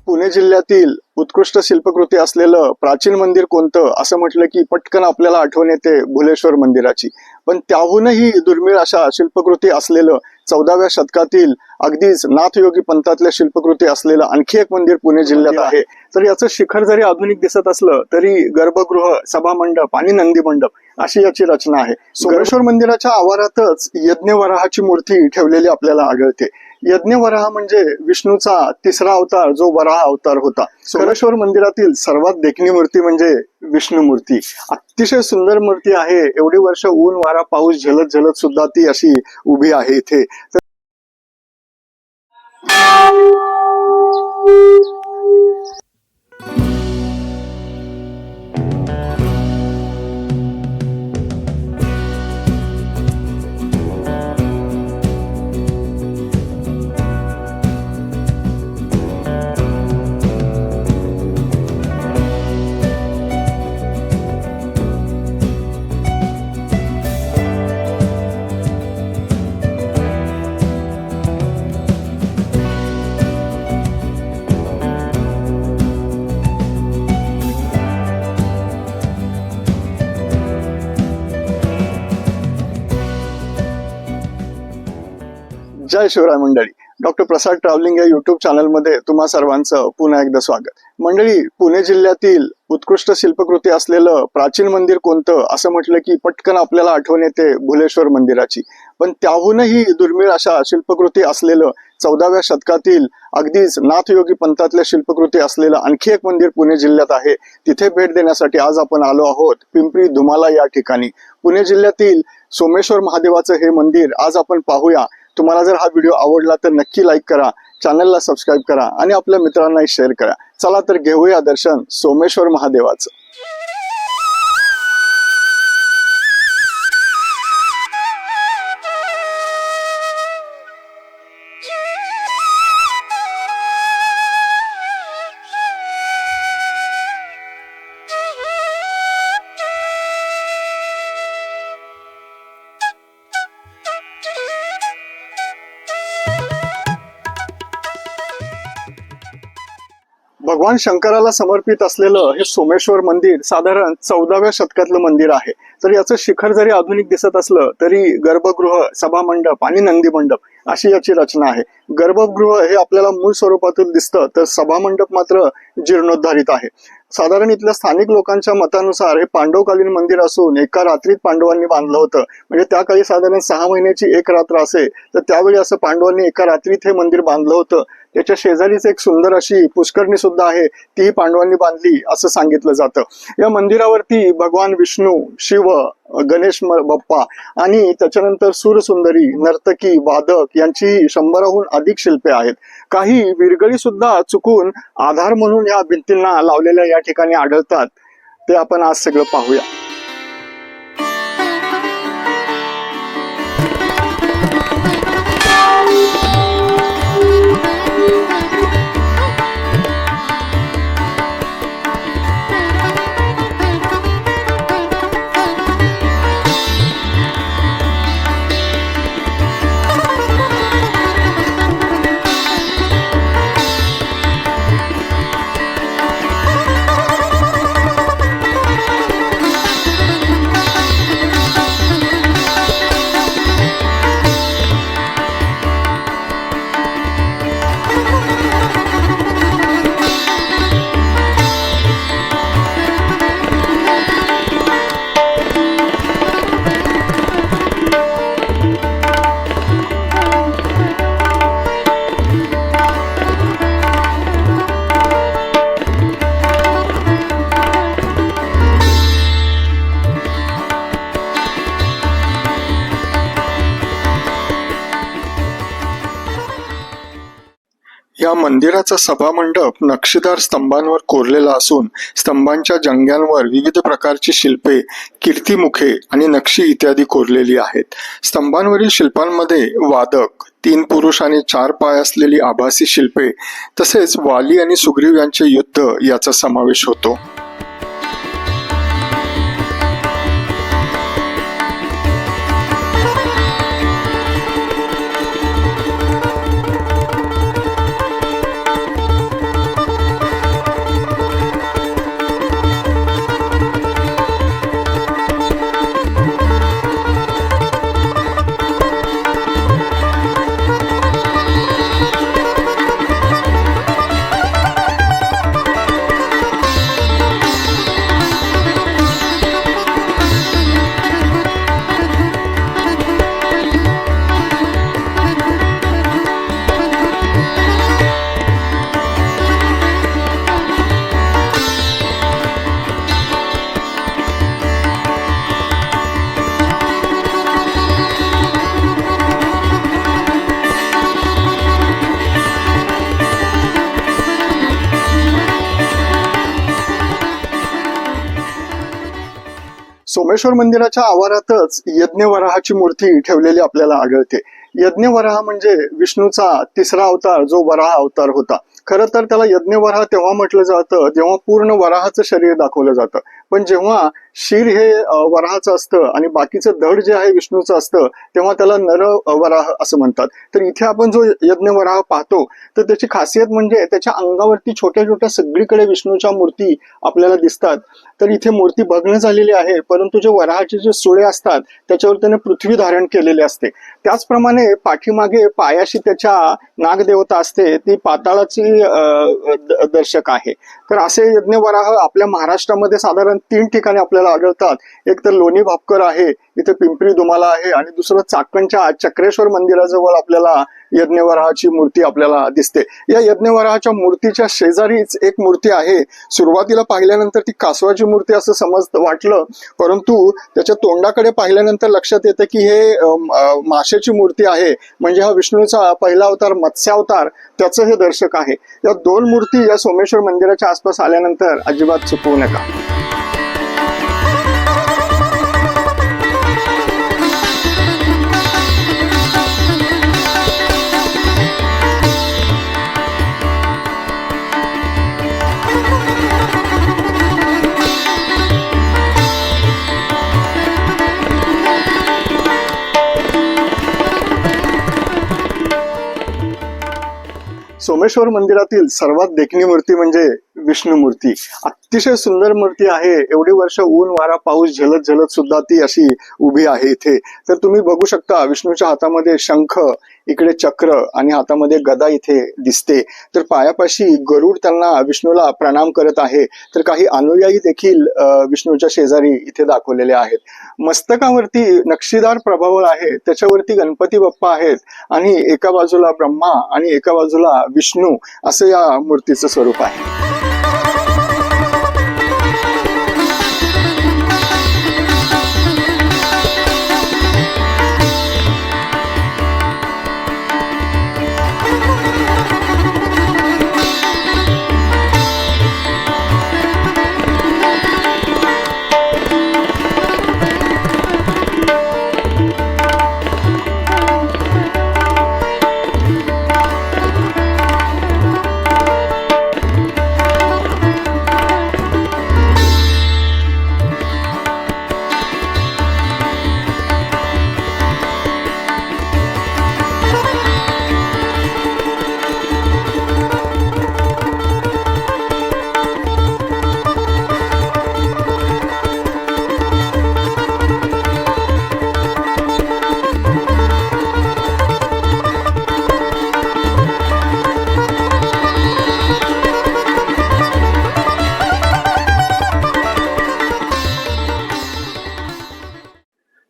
पुणे जिल्ह्यातील उत्कृष्ट शिल्पकृती असलेलं प्राचीन मंदिर कोणतं असं म्हटलं की पटकन आपल्याला आठवण येते भुलेश्वर मंदिराची. पण त्याहूनही दुर्मिळ अशा शिल्पकृती असलेलं 14व्या शतकातील अगदीच नाथयोगी पंथातल्या शिल्पकृती असलेलं आणखी एक मंदिर पुणे जिल्ह्यात आहे. तर याचं शिखर जरी आधुनिक दिसत असलं तरी गर्भगृह, सभामंडप आणि नंदी मंडप अशी याची रचना आहे. सोमेश्वर मंदिराच्या आवारातच यज्ञवराहाची मूर्ती ठेवलेली आपल्याला आढळते. यज्ञवराह म्हणजे विष्णूचा तिसरा अवतार जो वराह अवतार होता. सोमेश्वर मंदिरातील सर्वात देखणी मूर्ती म्हणजे विष्णू मूर्ती. अतिशय सुंदर मूर्ती आहे. एवढी वर्ष ऊन वारा पाऊस झेलत झेलत सुद्धा ती अशी उभी आहे इथे. जय शिवराय मंडळी. डॉक्टर प्रसाद ट्रॅव्हलिंग या युट्यूब चॅनलमध्ये तुम्हा सर्वांचं पुन्हा एकदा स्वागत. मंडळी, पुणे जिल्ह्यातील उत्कृष्ट शिल्पकृती असलेलं प्राचीन मंदिर कोणतं असं म्हटलं की पटकन आपल्याला आठवण येते भुलेश्वर मंदिराची. पण त्याहूनही दुर्मिळ अशा शिल्पकृती असलेलं 14व्या शतकातील अगदीच नाथयोगी पंथातल्या शिल्पकृती असलेलं आणखी एक मंदिर पुणे जिल्ह्यात आहे. तिथे भेट देण्यासाठी आज आपण आलो आहोत पिंपरी धुमाला या ठिकाणी. पुणे जिल्ह्यातील सोमेश्वर महादेवाचं हे मंदिर आज आपण पाहूया. तुम्हाला जर हा व्हिडिओ आवडला तर नक्की लाईक करा, चॅनलला सबस्क्राईब करा आणि आपल्या मित्रांनाही शेअर करा. चला तर घेऊया दर्शन सोमेश्वर महादेवाचं. भगवान शंकराला समर्पित असलेलं हे सोमेश्वर मंदिर साधारण 14व्या शतकातलं मंदिर आहे. तर याचं शिखर जरी आधुनिक दिसत असलं तरी गर्भगृह, सभामंडप आणि नंदी मंडप अशी याची रचना आहे. गर्भगृह हे आपल्याला मूळ स्वरूपातून दिसतं, तर सभामंडप मात्र जीर्णोद्धारित आहे. साधारण इथल्या स्थानिक लोकांच्या मतानुसार हे पांडवकालीन मंदिर असून एका रात्रीत पांडवांनी बांधलं होतं. म्हणजे त्या काळी साधारण 6 महिन्याची एक रात्र असे, तर त्यावेळी असं पांडवांनी एका रात्रीत हे मंदिर बांधलं होतं. त्याच्या शेजारीच एक सुंदर अशी पुष्करणी सुद्धा आहे, तीही पांडवांनी बांधली असं सांगितलं जातं. या मंदिरावरती भगवान विष्णू, शिव, गणेश बाप्पा आणि त्याच्यानंतर सूरसुंदरी, नर्तकी, वादक यांची 100हून अधिक शिल्पे आहेत. काही विरगळी सुद्धा चुकून आधार म्हणून या भिंतींना लावलेल्या या ठिकाणी आढळतात. ते आपण आज सगळं पाहूया. या मंदिराचा सभामंडप नक्षीदार स्तंभांवर कोरलेला असून स्तंभांच्या जंग्यांवर विविध प्रकारची शिल्पे, कीर्तिमुखे आणि नक्षी इत्यादी कोरलेली आहेत. स्तंभांवरील शिल्पांमध्ये वादक, 3 पुरुष आणि 4 पाय असलेली आभासी शिल्पे तसेच वाली आणि सुग्रीव यांचे युद्ध याचा समावेश होतो. सोमेश्वर मंदिराच्या आवारातच यज्ञवराहाची मूर्ती ठेवलेली आपल्याला आढळते. यज्ञवराह म्हणजे विष्णूचा तिसरा अवतार, जो वराह अवतार होता. खरं तर त्याला यज्ञवराह तेव्हा म्हटलं जातं जेव्हा पूर्ण वराहाचं शरीर दाखवलं जातं. पण जेव्हा शिर हे वराहाचं असतं आणि बाकीचं धड जे आहे विष्णूचं असतं, तेव्हा त्याला नर वराह असं म्हणतात. तर इथे आपण जो यज्ञवराह पाहतो तर त्याची खासियत म्हणजे त्याच्या अंगावरती छोट्या छोट्या सगळीकडे विष्णूच्या मूर्ती आपल्याला दिसतात. तर इथे मूर्ती भग्न झालेली आहे, परंतु जे वराहाचे जे सुळे असतात त्याच्यावर त्याने पृथ्वी धारण केलेले असते. त्याचप्रमाणे पाठीमागे पायाशी त्याच्या नागदेवता असते, ती पाताळाची दर्शक आहे. तर असे यज्ञवराह आपल्या महाराष्ट्रामध्ये साधारण 3 ठिकाणी आपल्याला आढळतात. एक तर लोणी भापकर आहे, इथे पिंपरी दुमाला आहे, आणि दुसरं चाकणच्या चक्रेश्वर मंदिराजवळ आपल्याला यज्ञवराहाची मूर्ती आपल्याला दिसते. या यज्ञवराहाच्या मूर्तीच्या शेजारीच एक मूर्ती आहे. सुरुवातीला पाहिल्यानंतर ती कासवाची मूर्ती असं वाटलं, परंतु त्याच्या तोंडाकडे पाहिल्यानंतर लक्षात येतं की हे माशाची मूर्ती आहे. म्हणजे हा विष्णूचा पहिला अवतार मत्स्यावतार त्याचं हे दर्शक आहे. या 2 मूर्ती या सोमेश्वर मंदिराच्या आसपास आल्यानंतर अजिबात चुकवू नका. सोमेश्वर मंदिरातील सर्वात देखणी मूर्ती म्हणजे विष्णू मूर्ती. अतिशय सुंदर मूर्ती आहे. एवढी वर्ष ऊन वारा पाऊस झेलत झेलत सुद्धा ती अशी उभी आहे इथे. तर तुम्ही बघू शकता विष्णूच्या हातामध्ये शंख, इकडे चक्र आणि हातामध्ये गदा इथे दिसते. तर पायापाशी गरुड त्यांना विष्णूला प्रणाम करत आहे. तर काही अनुयायी देखील विष्णूच्या शेजारी इथे दाखवलेले आहेत. मस्तकावरती नक्षीदार प्रभावळ आहे, त्याच्यावरती गणपती बाप्पा आहेत आणि एका बाजूला ब्रह्मा आणि एका बाजूला विष्णू असं या मूर्तीचं स्वरूप आहे.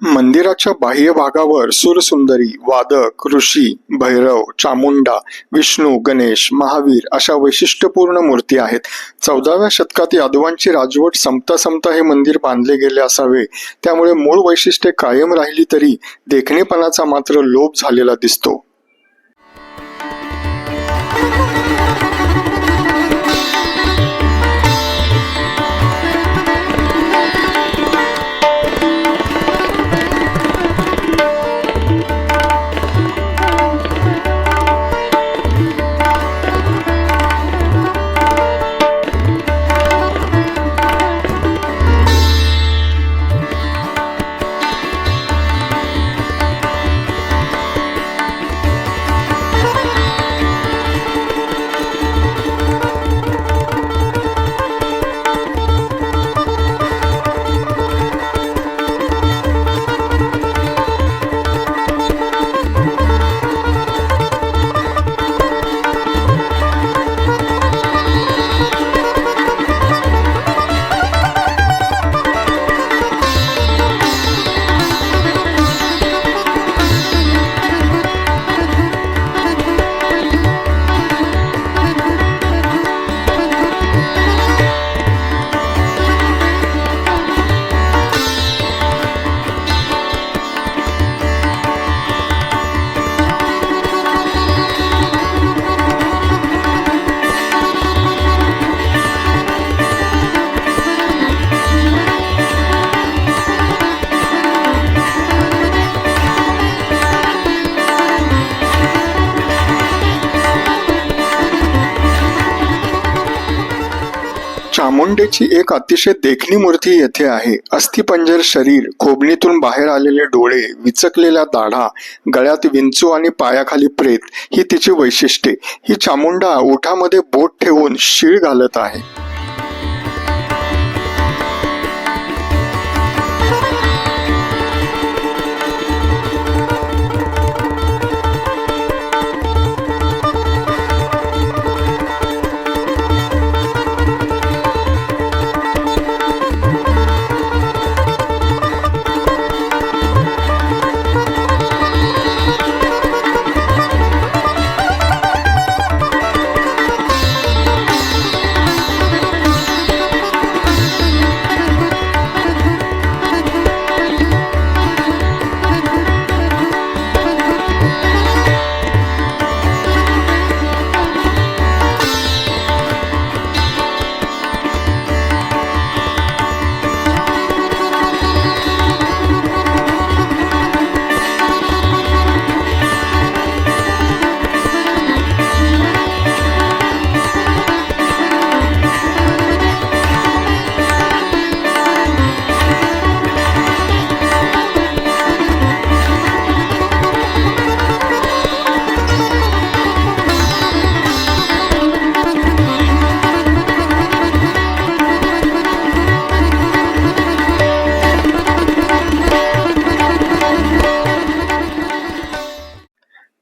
मंदिराच्या बाह्य भागावर सुरसुंदरी, वादक, ऋषी, भैरव, चामुंडा, विष्णू, गणेश, महावीर अशा वैशिष्ट्यपूर्ण मूर्ती आहेत. 14व्या शतकात यादवांची राजवट संपता संपता हे मंदिर बांधले गेले असावे, त्यामुळे मूळ वैशिष्ट्ये कायम राहिली तरी देखणेपणाचा मात्र लोप झालेला दिसतो. चामुंडेची एक अतिशय देखणी मूर्ती येथे आहे. अस्थिपंजर शरीर, खोबणीतून बाहेर आलेले डोळे, विचकलेल्या दाढा, गळ्यात विंचू आणि पायाखाली प्रेत ही तिची वैशिष्ट्ये. ही चामुंडा ओठामध्ये बोट ठेवून शीळ घालत आहे.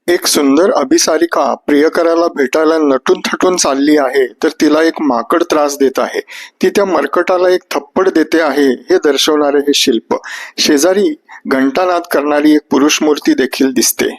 एक सुंदर अभिसारिका प्रियकराला भेटायला नटून थटून चालली आहे, तर तिला एक माकड त्रास देत आहे. ती त्या मरकटाला एक थप्पड देते आहे हे दर्शवणारे हे शिल्प. शेजारी घंटानाद करणारी एक पुरुष मूर्ती देखील दिसते.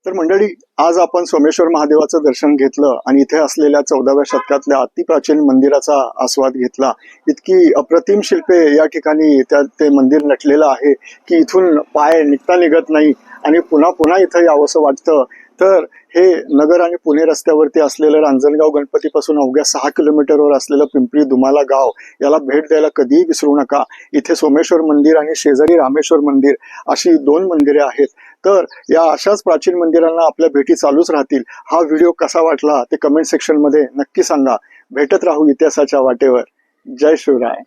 तर मंडळी, आज आपण सोमेश्वर महादेवाचं दर्शन घेतलं आणि इथे असलेल्या 14व्या शतकातल्या अतिप्राचीन मंदिराचा आस्वाद घेतला. इतकी अप्रतिम शिल्पे या ठिकाणी ते मंदिर नटलेलं आहे की इथून पाय निघता निघत नाही आणि पुन्हा पुन्हा इथं यावंसं वाटतं. तर हे नगर आणि पुणे रस्त्यावरती असलेलं रांजणगाव गणपतीपासून अवघ्या 6 किलोमीटरवर असलेलं पिंपरी दुमाला गाव, याला भेट द्यायला कधीही विसरू नका. इथे सोमेश्वर मंदिर आणि शेजारी रामेश्वर मंदिर अशी 2 मंदिरे आहेत. तर या अशाच प्राचीन मंदिरांना आपल्या भेटी चालूच राहतील. हा व्हिडिओ कसा वाटला ते कमेंट सेक्शन मध्ये नक्की सांगा. भेटत राहू इतिहासाच्या वाटेवर. जय शिवराय.